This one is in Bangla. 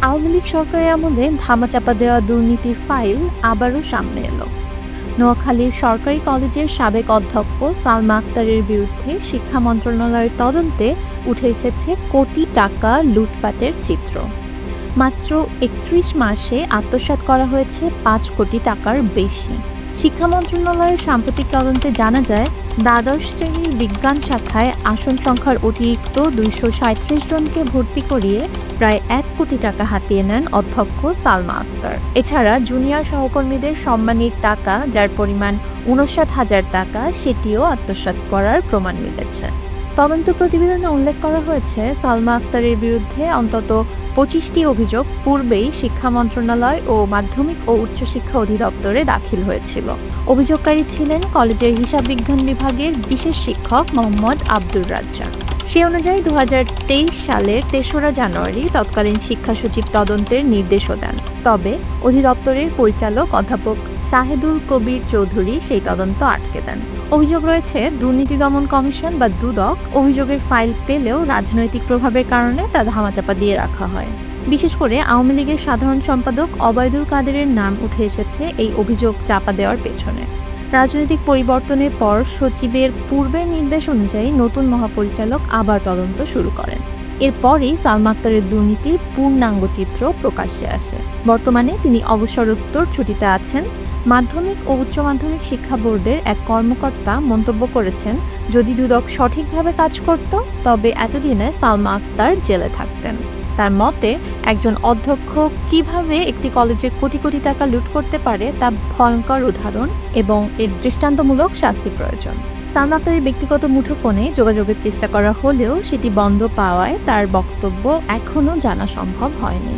আওয়ামী লীগ সরকারের আমলে ধামাচাপা দেওয়া দুর্নীতির ফাইল আবারও সামনে এলো। নোয়াখালীর সরকারি কলেজের সাবেক অধ্যক্ষ সালমা আক্তারের বিরুদ্ধে শিক্ষা মন্ত্রণালয়ের তদন্তে উঠে এসেছে কোটি টাকা লুটপাটের চিত্র। মাত্র ৩১ মাসে আত্মসাৎ করা হয়েছে ৫ কোটি টাকার বেশি। শিক্ষা মন্ত্রণালয়ের সাম্প্রতিক তদন্তে জানা যায়, দ্বাদশ শ্রেণীর বিজ্ঞান শাখায় আসন সংখ্যার অতিরিক্ত ২৩৭ জনকে ভর্তি করিয়ে প্রায় ১ কোটি টাকা হাতিয়ে নেন অধ্যক্ষ সালমা আক্তার। এছাড়া জুনিয়র সহকর্মীদের সম্মানীর টাকা, যার পরিমাণ ৫৯,০০০ টাকা, সেটিও আত্মসাৎ করার প্রমাণ মিলেছে। তদন্ত প্রতিবেদনে উল্লেখ করা হয়েছে, সালমা আক্তারের বিরুদ্ধে অন্তত ২৫টি অভিযোগ পূর্বেই শিক্ষা মন্ত্রণালয় ও মাধ্যমিক ও উচ্চশিক্ষা অধিদপ্তরে দাখিল হয়েছিল। অভিযোগকারী ছিলেন কলেজের হিসাব বিজ্ঞান বিভাগের বিশেষ শিক্ষক মোহাম্মদ আব্দুর রাজ্জাক। সে অনুযায়ী ২০২৩ সালের ৩রা জানুয়ারি তৎকালীন শিক্ষা সচিব তদন্তের নির্দেশও দেন। তবে অধিদপ্তরের পরিচালক অধ্যাপক শাহেদুল কবির চৌধুরী সেই তদন্ত আটকে দেন। অভিযোগ রয়েছে, দুর্নীতি দমন কমিশন বা দুদক অভিযোগের ফাইল পেলেও রাজনৈতিক প্রভাবের কারণে তা ধামাচাপা দিয়ে রাখা হয়। বিশেষ করে আওয়ামী লীগের সাধারণ সম্পাদক ওবায়দুল কাদেরের নাম উঠে এসেছে এই অভিযোগ চাপা দেওয়ার পেছনে। রাজনৈতিক পরিবর্তনের পর সচিবের পূর্বের নির্দেশ অনুযায়ী নতুন মহাপরিচালক আবার তদন্ত শুরু করেন। এরপরই সালমা আক্তারের দুর্নীতির পূর্ণাঙ্গ চিত্র প্রকাশ্যে আসে। বর্তমানে তিনি অবসরোত্তর ছুটিতে আছেন। মাধ্যমিক ও উচ্চ মাধ্যমিক শিক্ষা বোর্ডের এক কর্মকর্তা মন্তব্য করেছেন, যদি দুদক সঠিকভাবে কাজ করত তবে এতদিনে সালমা আক্তার জেলে থাকতেন। তার মতে, একজন অধ্যক্ষ কিভাবে একটি কলেজের কোটি কোটি টাকা লুট করতে পারে তা ভয়ঙ্কর উদাহরণ এবং এর দৃষ্টান্তমূলক শাস্তি প্রয়োজন। সালমা আক্তারের ব্যক্তিগত মুঠোফোনে যোগাযোগের চেষ্টা করা হলেও সেটি বন্ধ পাওয়ায় তার বক্তব্য এখনও জানা সম্ভব হয়নি।